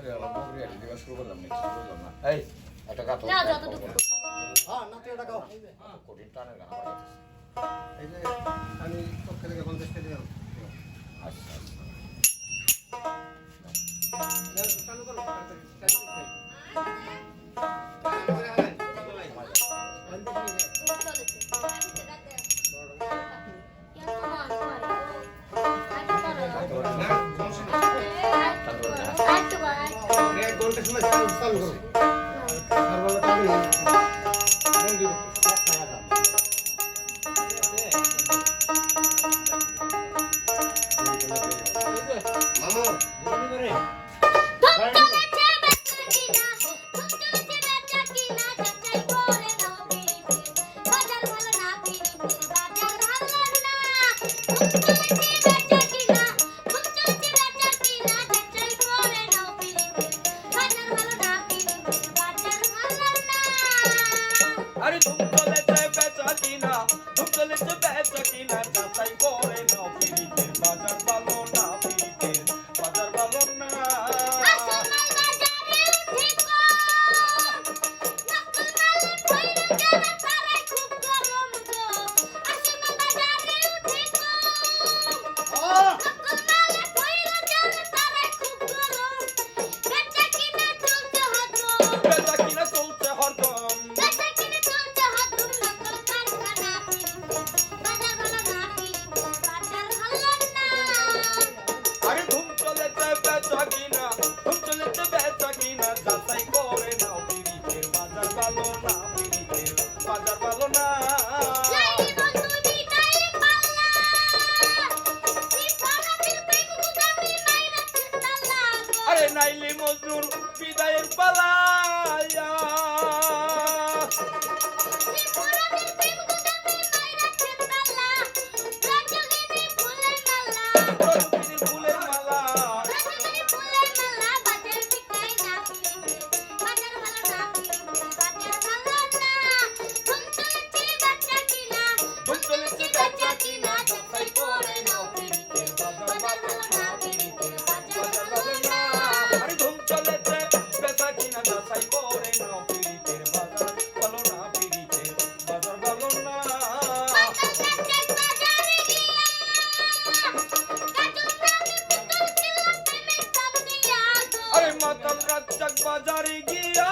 শুরু করলাম নাকি বুঝলাম না এই একটা গান না যতটুকু হ্যাঁ না তুই এটা গাও কঠিন টানের গান আমার কাছে। এই যে আমি পক্ষ থেকে 50 টাকা দিলাম আচ্ছা আচ্ছা চালু করো ঘন্টা সময় চালু করো আর বলো চালু বল দিব মামু করে আরে তুমি চলেছে বেচা কিনা তুমি চলেছে বেচা কিনা যাচাই করে নাও পিরিতের বাজার ভালো না পিরিতের বাজার ভালো না বেচা কিনা চলছে হরদম আরে ধুম চলেছে বেচা কিনা ধুম চলেছে বেচা কিনা যাচাই করে নাও পিরিতের বাজার ভালো না পিরিতের বাজার ভালো না আরে নাইলি মজদুর বিদায়ের পালায়া প্রকৃতির ফুলের মালা ধুম চলেছে বেচা কিনা যাচাই করে নাও পিরিতের বাজার ভালো না পিরিতের বাজার ভালো না আরে ধুম চলেছে বেচা কিনা যাচাই করে নাও পিরিতের বাজার ভালো না পিরিতের বাজার ভালো না আরে মাতাল রাজ্জাক বাজারে গিয়া